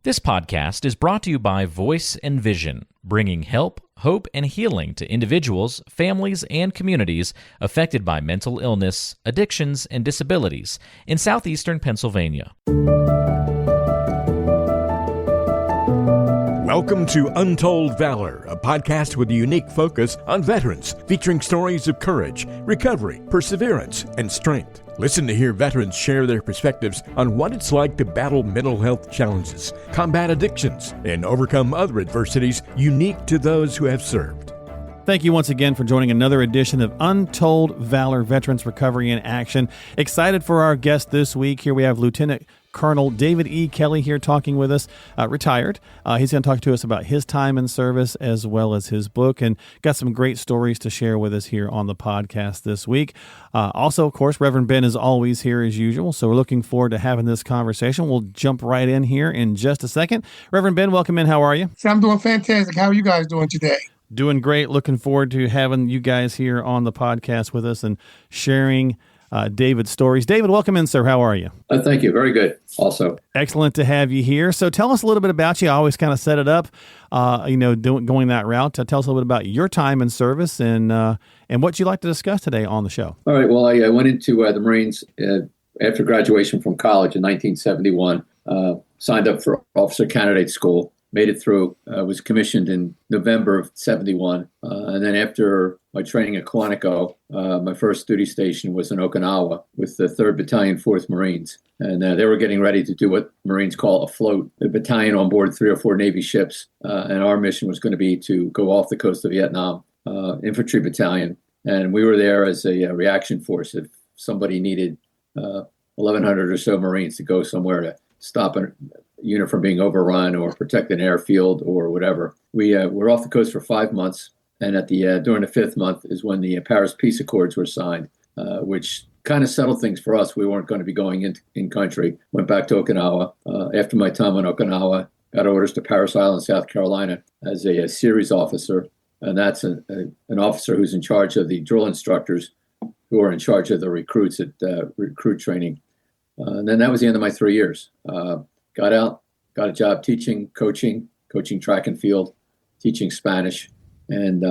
This podcast is brought to you by Voice and Vision, bringing help, hope, and healing to individuals, families, and communities affected by mental illness, addictions, and disabilities in southeastern Pennsylvania. Welcome to Untold Valor, a podcast with a unique focus on veterans, featuring stories of courage, recovery, perseverance, and strength. Listen to hear veterans share their perspectives on what it's like to battle mental health challenges, combat addictions, and overcome other adversities unique to those who have served. Thank you once again for joining another edition of Untold Valor Veterans Recovery in Action. Excited for our guest this week. Here we have Lieutenant Colonel David E. Kelly here talking with us, retired. He's going to talk to us about his time in service as well as his book, and got some great stories to share with us here on the podcast this week. Also, of course, Reverend Ben is always here as usual, so we're looking forward to having this conversation. We'll jump right in here in just a second. Reverend Ben, welcome in. How are you? I'm doing fantastic. How are you guys doing today? Doing great. Looking forward to having you guys here on the podcast with us and sharing David's stories. David, welcome in, sir. How are you? Thank you. Very good. Also, excellent to have you here. So tell us a little bit about you. I always kind of set it up, going that route. Tell us a little bit about your time in service and what you'd like to discuss today on the show. All right. Well, I went into the Marines after graduation from college in 1971, signed up for officer candidate school, made it through, was commissioned in November of 71. And then after my training at Quantico, my first duty station was in Okinawa with the 3rd Battalion, 4th Marines. And they were getting ready to do what Marines call a float, the battalion on board 3 or 4 Navy ships. And our mission was going to be to go off the coast of Vietnam, infantry battalion. And we were there as a reaction force if somebody needed 1,100 or so Marines to go somewhere to stop a unit from being overrun or protect an airfield or whatever. We were off the coast for 5 months. And at the during the 5th month is when the Paris Peace Accords were signed, which kind of settled things for us. We weren't going to be going in country. Went back to Okinawa. After my time on Okinawa, got orders to Parris Island, South Carolina, as a series officer. And that's an officer who's in charge of the drill instructors who are in charge of the recruits at recruit training. And then that was the end of my 3 years. Got out, got a job teaching, coaching track and field, teaching Spanish. And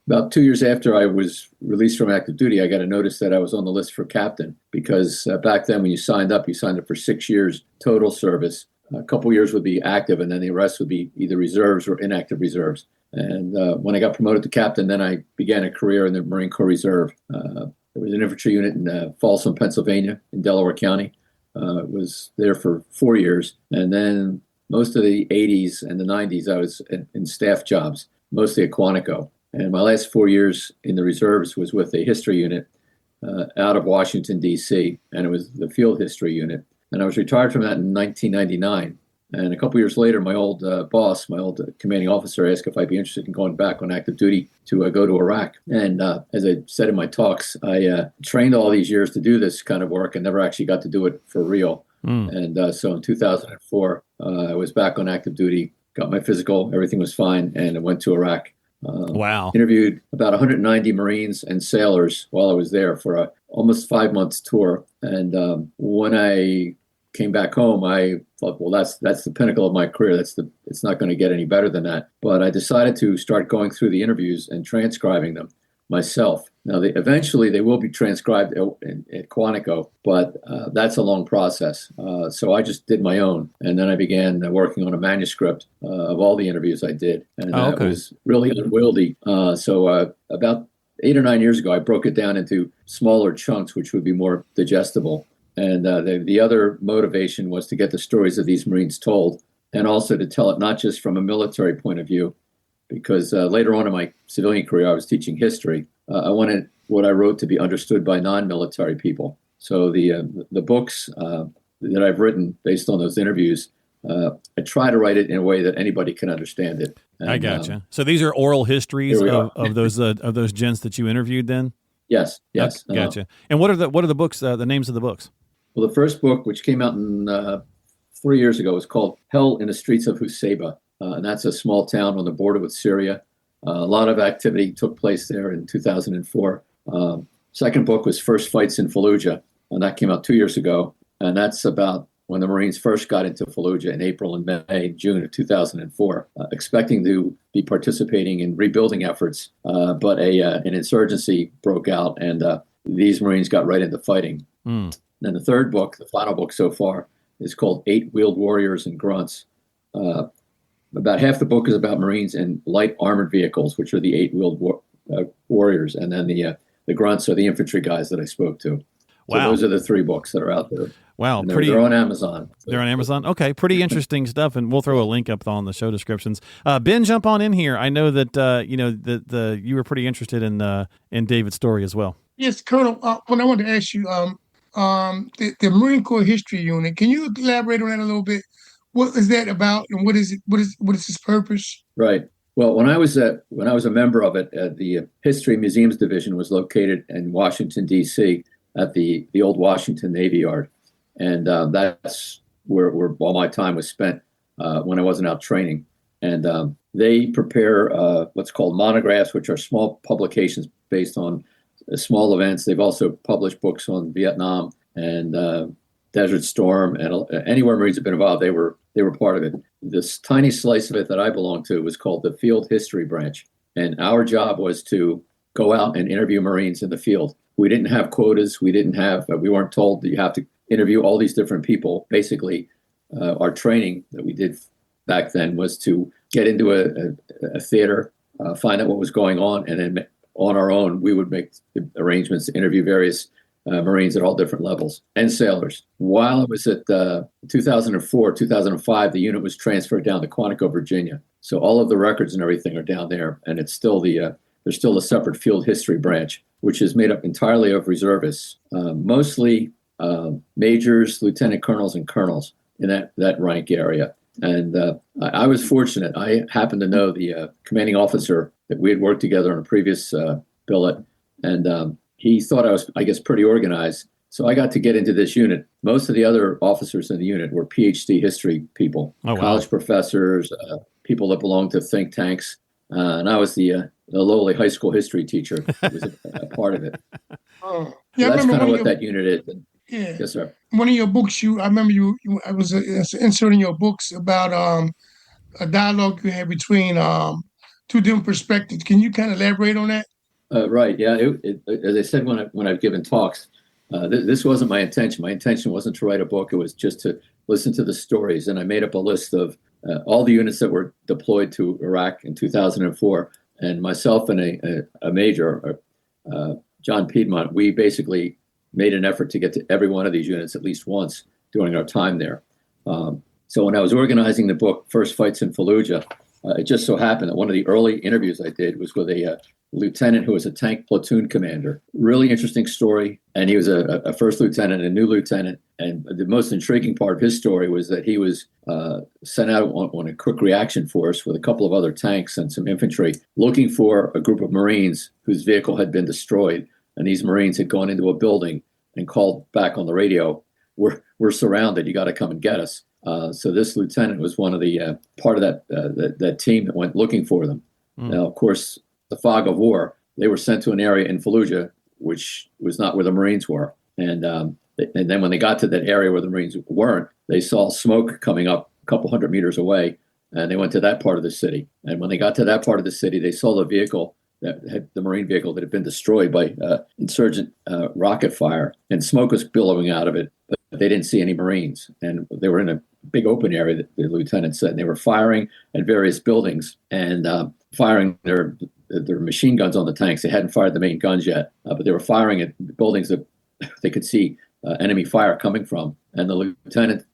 about 2 years after I was released from active duty, I got a notice that I was on the list for captain because back then when you signed up for 6 years total service. A couple years would be active, and then the rest would be either reserves or inactive reserves. And when I got promoted to captain, then I began a career in the Marine Corps Reserve. There was an infantry unit in Folsom, Pennsylvania, in Delaware County. Was there for 4 years. And then most of the 80s and the 90s, I was in staff jobs, mostly at Quantico. And my last 4 years in the reserves was with a history unit out of Washington, D.C., and it was the field history unit. And I was retired from that in 1999. And a couple years later, my old boss, my old commanding officer, asked if I'd be interested in going back on active duty to go to Iraq. And as I said in my talks, I trained all these years to do this kind of work and never actually got to do it for real. And so in 2004, I was back on active duty, got my physical, everything was fine, and I went to Iraq. Wow. Interviewed about 190 Marines and sailors while I was there for a almost 5 months tour. And when I came back home, I thought, well, that's the pinnacle of my career. It's not going to get any better than that. But I decided to start going through the interviews and transcribing them myself. Now, eventually they will be transcribed at Quantico, but that's a long process. So I just did my own. And then I began working on a manuscript of all the interviews I did. And that was really unwieldy. So about 8 or 9 years ago, I broke it down into smaller chunks, which would be more digestible. And the other motivation was to get the stories of these Marines told, and also to tell it not just from a military point of view, because later on in my civilian career, I was teaching history. I wanted what I wrote to be understood by non-military people. So the books that I've written based on those interviews, I try to write it in a way that anybody can understand it. And, I gotcha. So these are oral histories of those gents that you interviewed then? Yes. Gotcha. And what are the books? The names of the books? Well, the first book, which came out in 3 years ago, was called Hell in the Streets of Husaybah. And that's a small town on the border with Syria. A lot of activity took place there in 2004. Second book was First Fights in Fallujah, and that came out 2 years ago. And that's about when the Marines first got into Fallujah in April and May, June of 2004, expecting to be participating in rebuilding efforts, but an insurgency broke out, and these Marines got right into fighting. Then the third book, the final book so far, is called Eight-Wheeled Warriors and Grunts. About half the book is about Marines in light armored vehicles, which are the eight-wheeled warriors, and then the grunts are the infantry guys that I spoke to. Wow. So those are the three books that are out there. Wow, they're on Amazon. They're on Amazon. Okay, pretty interesting stuff, and we'll throw a link up on the show descriptions. Ben, jump on in here. I know that you were pretty interested in David's story as well. Yes, Colonel. What I wanted to ask you, the Marine Corps History Unit. Can you elaborate on that a little bit? What is that about, and what is it? What is its purpose? Right. Well, when I was a member of it, the History Museums Division was located in Washington, D.C. at the old Washington Navy Yard. And that's where all my time was spent when I wasn't out training. And they prepare what's called monographs, which are small publications based on small events. They've also published books on Vietnam and Desert Storm, and anywhere Marines have been involved, they were part of it. This tiny slice of it that I belonged to was called the Field History Branch. And our job was to go out and interview Marines in the field. We didn't have quotas. We weren't told that you have to interview all these different people. Basically, our training that we did back then was to get into a theater, find out what was going on, and then on our own, we would make arrangements to interview various Marines at all different levels and sailors. While I was at 2004, 2005, the unit was transferred down to Quantico, Virginia. So all of the records and everything are down there, and it's still there's still a separate field history branch, which is made up entirely of reservists, mostly majors, lieutenant colonels, and colonels in that rank area. And I was fortunate. I happened to know the commanding officer that we had worked together on a previous billet, and he thought I was, I guess, pretty organized. So I got to get into this unit. Most of the other officers in the unit were PhD history people, college professors, people that belonged to think tanks. And I was the lowly high school history teacher who was a part of it. Oh, yeah, so that's kind of what your, that unit is. Yeah. Yes, sir. One of your books, I remember I was inserting your books about a dialogue you had between two different perspectives. Can you kind of elaborate on that? Right. Yeah. As I said when I've given talks, this wasn't my intention. My intention wasn't to write a book. It was just to listen to the stories. And I made up a list of all the units that were deployed to Iraq in 2004. And myself and a major, John Piedmont, we basically made an effort to get to every one of these units at least once during our time there. So when I was organizing the book, First Fights in Fallujah, it just so happened that one of the early interviews I did was with a lieutenant who was a tank platoon commander. Really interesting story. And he was a first lieutenant, a new lieutenant. And the most intriguing part of his story was that he was sent out on a quick reaction force with a couple of other tanks and some infantry looking for a group of Marines whose vehicle had been destroyed. And these Marines had gone into a building and called back on the radio, we're surrounded, you got to come and get us. So this lieutenant was one of the part of that team that went looking for them. Now, of course, the fog of war, they were sent to an area in Fallujah, which was not where the Marines were. And then when they got to that area where the Marines weren't, they saw smoke coming up a couple hundred meters away, and they went to that part of the city. And when they got to that part of the city, they saw the vehicle that had the Marine vehicle that had been destroyed by insurgent rocket fire, and smoke was billowing out of it, but they didn't see any Marines. And they were in a big open area, the lieutenant said, and they were firing at various buildings and firing their machine guns on the tanks. They hadn't fired the main guns yet, but they were firing at buildings that they could see enemy fire coming from. And the lieutenant,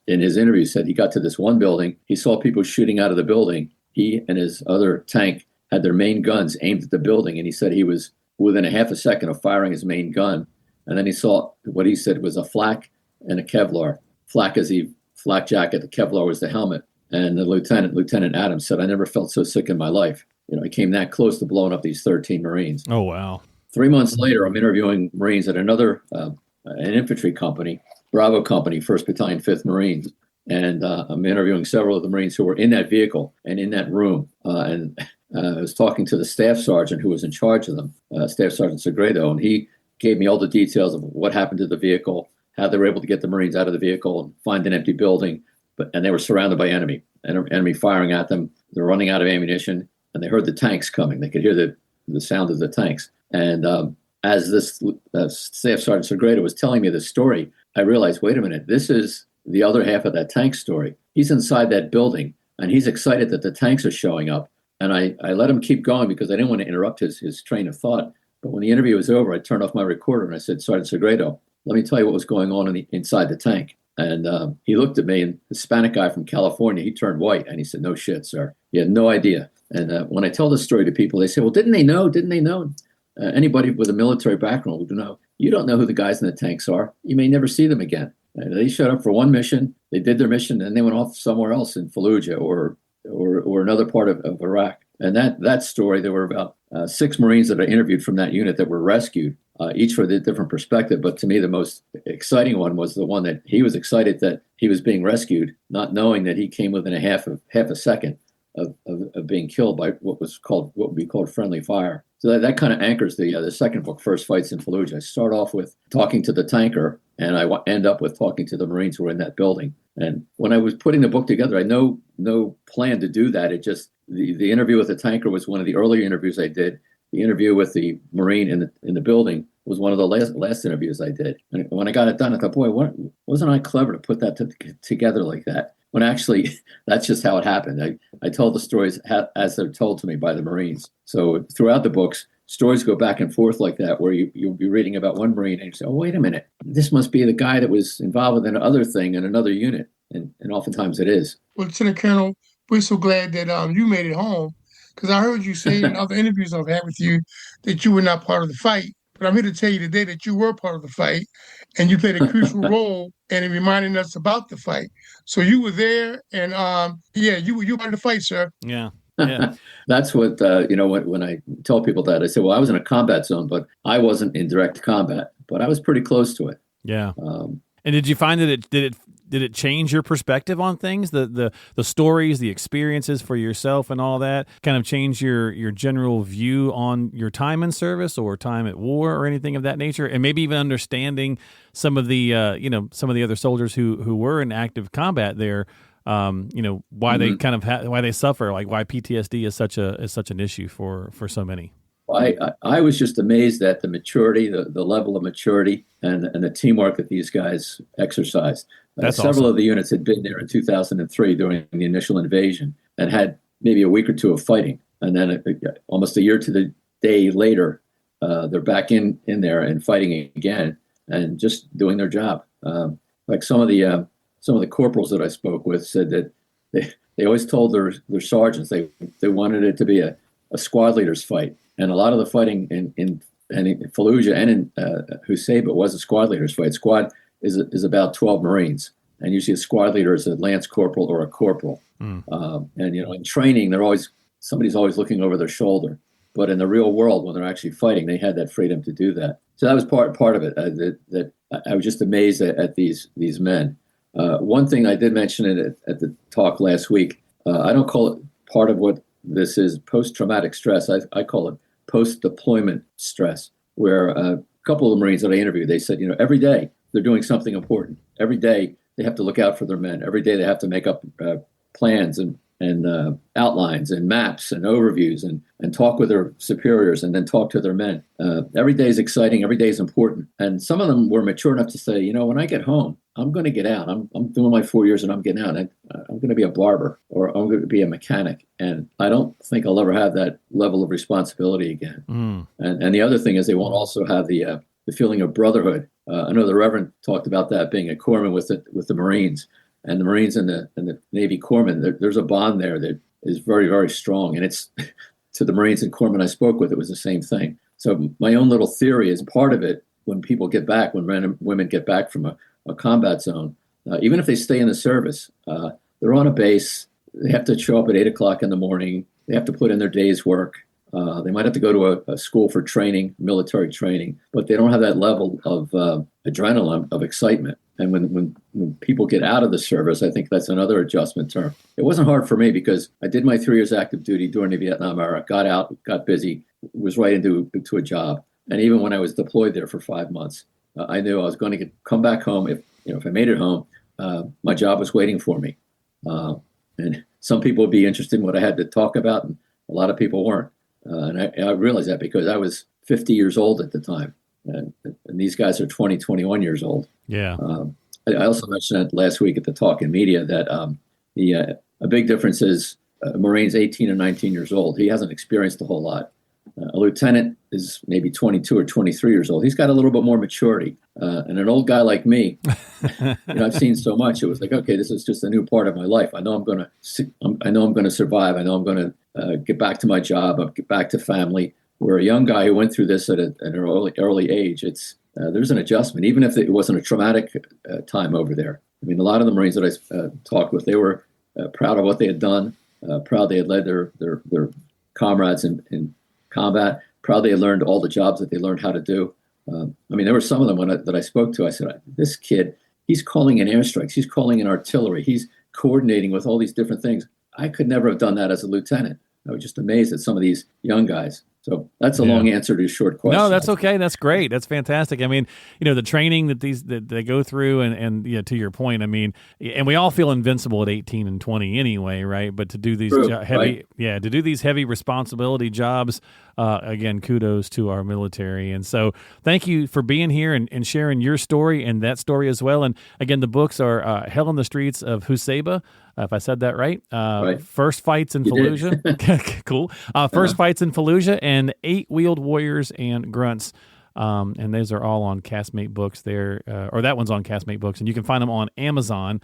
in his interview, said he got to this one building. He saw people shooting out of the building. He and his other tank had their main guns aimed at the building, and he said he was within a half a second of firing his main gun. And then he saw what he said was a flak and a Kevlar. Flak is the flak jacket, the Kevlar was the helmet. And the Lieutenant Adams, said, I never felt so sick in my life. I came that close to blowing up these 13 Marines. Oh, wow. 3 months later, I'm interviewing Marines at another an infantry company, Bravo Company, 1st Battalion, 5th Marines. And I'm interviewing several of the Marines who were in that vehicle and in that room. And I was talking to the staff sergeant who was in charge of them, Staff Sergeant Segredo, and he gave me all the details of what happened to the vehicle, how they were able to get the Marines out of the vehicle and find an empty building, and they were surrounded by enemy firing at them. They're running out of ammunition, and they heard the tanks coming. They could hear the sound of the tanks. And as this Staff Sergeant Segredo was telling me this story, I realized, wait a minute, this is the other half of that tank story. He's inside that building, and he's excited that the tanks are showing up. And I let him keep going because I didn't want to interrupt his train of thought. But when the interview was over, I turned off my recorder and I said, Sergeant Segredo, let me tell you what was going on inside the tank. And he looked at me, and the Hispanic guy from California, he turned white, and he said, no shit, sir. He had no idea. And when I tell this story to people, they say, well, didn't they know? Didn't they know? Anybody with a military background would know. You don't know who the guys in the tanks are. You may never see them again. And they showed up for one mission. They did their mission, and they went off somewhere else in Fallujah or another part of Iraq. And that story, there were about 6 Marines that I interviewed from that unit that were rescued, each with a different perspective. But to me, the most exciting one was the one that he was excited that he was being rescued, not knowing that he came within half a second of being killed by what would be called friendly fire. So that kind of anchors the second book, First Fights in Fallujah. I start off with talking to the tanker, and I end up with talking to the Marines who were in that building. And when I was putting the book together, I had no plan to do that. It just the interview with the tanker was one of the earlier interviews I did. The interview with the Marine in the building was one of the last interviews I did. And when I got it done, I thought, boy, wasn't I clever to put that together like that? When actually, that's just how it happened. I told the stories as they're told to me by the Marines. So throughout the books, stories go back and forth like that, where you'll be reading about one Marine and you say, oh, wait a minute, this must be the guy that was involved with another thing in another unit. And oftentimes it is. Well, Lieutenant Colonel, we're so glad that you made it home, because I heard you say in other interviews I've had with you that you were not part of the fight. But I'm here to tell you today that you were part of the fight, and you played a crucial role in reminding us about the fight. So you were there, and you were part of the fight, sir. Yeah. That's what, when I tell people that, I say, well, I was in a combat zone, but I wasn't in direct combat, but I was pretty close to it. Yeah. And did you find that did it change your perspective on things? The stories, the experiences for yourself and all that kind of change your general view on your time in service or time at war or anything of that nature? And maybe even understanding some of the other soldiers who were in active combat there, why they kind of why they suffer, like why PTSD is such an issue for so many. I was just amazed at the maturity, the level of maturity, and the teamwork that these guys exercised. Several awesome. of the units had been there in 2003 during the initial invasion and had maybe a week or two of fighting, and then almost a year to the day later, they're back in there and fighting again and just doing their job. Like some of the corporals that I spoke with said that they always told their sergeants they wanted it to be a squad leaders fight. And a lot of the fighting in Fallujah and in Husaybah was a squad leaders fight. Squad is about 12 Marines, and usually a squad leader is a lance corporal or a corporal. And in training, somebody's always looking over their shoulder. But in the real world, when they're actually fighting, they had that freedom to do that. So that was part of it. That I was just amazed at these men. One thing I did mention at the talk last week, I don't call it part of what this is post-traumatic stress. I call it post-deployment stress, where a couple of the Marines that I interviewed, they said, every day they're doing something important. Every day they have to look out for their men. Every day they have to make up plans and outlines and maps and overviews and talk with their superiors and then talk to their men. Every day is exciting. Every day is important. And some of them were mature enough to say, when I get home, I'm going to get out. I'm doing my 4 years and I'm getting out. I'm going to be a barber or I'm going to be a mechanic. And I don't think I'll ever have that level of responsibility again. And the other thing is they won't also have the feeling of brotherhood. I know the Reverend talked about that being a corpsman with the Marines. And the Marines and the Navy corpsmen, there's a bond there that is very, very strong. And it's to the Marines and corpsmen I spoke with, it was the same thing. So my own little theory is part of it when people get back, when men and women get back from a combat zone, even if they stay in the service, they're on a base. They have to show up at 8 o'clock in the morning. They have to put in their day's work. They might have to go to a school for training, military training, but they don't have that level of adrenaline, of excitement. And when people get out of the service, I think that's another adjustment term. It wasn't hard for me because I did my 3 years active duty during the Vietnam era, got out, got busy, was right into a job. And even when I was deployed there for 5 months, I knew I was going to come back home. If I made it home, my job was waiting for me. And some people would be interested in what I had to talk about, and a lot of people weren't. And I realized that because I was 50 years old at the time, and these guys are 20, 21 years old. Yeah. I also mentioned that last week at the talk in media that a big difference is a Marine's 18 or 19 years old. He hasn't experienced a whole lot. A lieutenant is maybe 22 or 23 years old. He's got a little bit more maturity. And an old guy like me, I've seen so much. It was like, okay, this is just a new part of my life. I know I'm going to survive. I know I'm going to get back to my job. I'll get back to family. Where a young guy who went through this at an early age, there's an adjustment, even if it wasn't a traumatic time over there. I mean, a lot of the Marines that I talked with, they were proud of what they had done, proud they had led their comrades in combat, proud they had learned all the jobs that they learned how to do. There were some of them that I spoke to. I said, this kid, he's calling in airstrikes, he's calling in artillery, he's coordinating with all these different things. I could never have done that as a lieutenant. I was just amazed at some of these young guys. So that's a long answer to a short question. No, that's okay. That's great. That's fantastic. I mean, the training that they go through, and to your point, I mean, and we all feel invincible at 18 and 20 anyway, right? But to do these to do these heavy responsibility jobs, again, kudos to our military. And so thank you for being here and sharing your story and that story as well. And again, the books are Hell in the Streets of Husaybah, if I said that right. Right. First Fights in Fallujah. Cool. First Fights in Fallujah, and Eight-Wheeled Warriors and Grunts. And those are all on Castmate Books there, or that one's on Castmate Books, and you can find them on Amazon.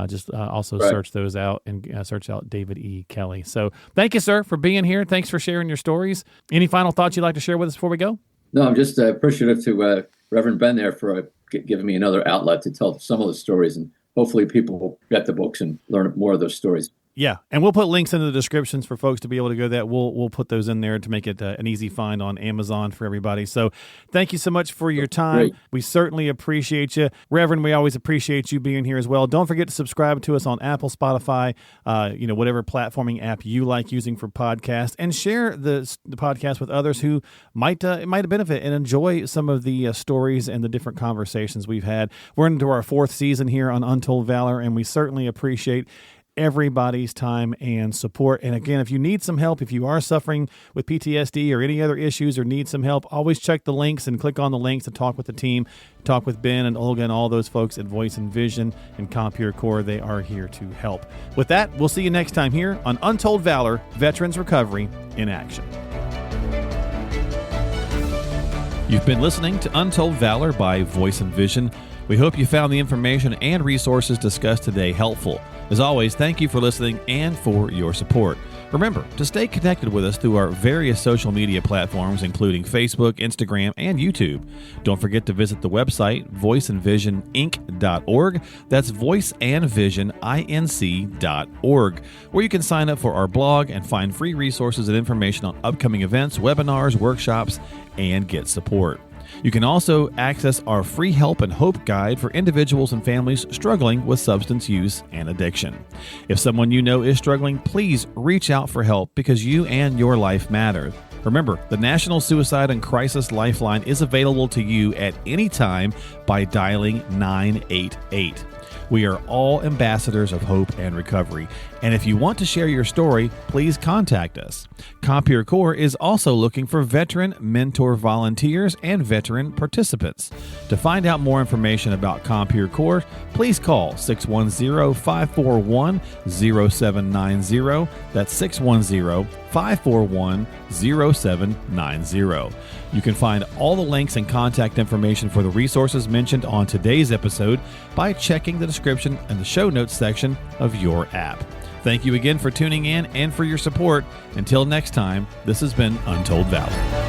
Search those out and search out David E. Kelly. So thank you, sir, for being here. Thanks for sharing your stories. Any final thoughts you'd like to share with us before we go? No, I'm just appreciative to Reverend Ben there for giving me another outlet to tell some of the stories, and hopefully people will get the books and learn more of those stories. Yeah, and we'll put links in the descriptions for folks to be able to go to that. We'll put those in there to make it an easy find on Amazon for everybody. So thank you so much for your time. Great. We certainly appreciate you. Reverend, we always appreciate you being here as well. Don't forget to subscribe to us on Apple, Spotify, whatever platforming app you like using for podcasts, and share the podcast with others who might benefit and enjoy some of the stories and the different conversations we've had. We're into our 4th season here on Untold Valor, and we certainly appreciate everybody's time and support. And again, if you need some help, if you are suffering with PTSD or any other issues or need some help, always check the links and click on the links to talk with the team, talk with Ben and Olga and all those folks at Voice and Vision and Compeer Corps. They are here to help. With that, we'll see you next time here on Untold Valor, Veterans Recovery in Action. You've been listening to Untold Valor by Voice and Vision. We hope you found the information and resources discussed today helpful. As always, thank you for listening and for your support. Remember to stay connected with us through our various social media platforms, including Facebook, Instagram, and YouTube. Don't forget to visit the website, voiceandvisioninc.org. That's voiceandvisioninc.org, where you can sign up for our blog and find free resources and information on upcoming events, webinars, workshops, and get support. You can also access our free help and hope guide for individuals and families struggling with substance use and addiction. If someone you know is struggling, please reach out for help because you and your life matter. Remember, the National Suicide and Crisis Lifeline is available to you at any time by dialing 988. We are all ambassadors of hope and recovery, and if you want to share your story, please contact us. Compeer Corps is also looking for veteran mentor volunteers and veteran participants. To find out more information about Compeer Corps, please call 610-541-0790. That's 610-541-0790. You can find all the links and contact information for the resources mentioned on today's episode by checking the description and the show notes section of your app. Thank you again for tuning in and for your support. Until next time, this has been Untold Valor.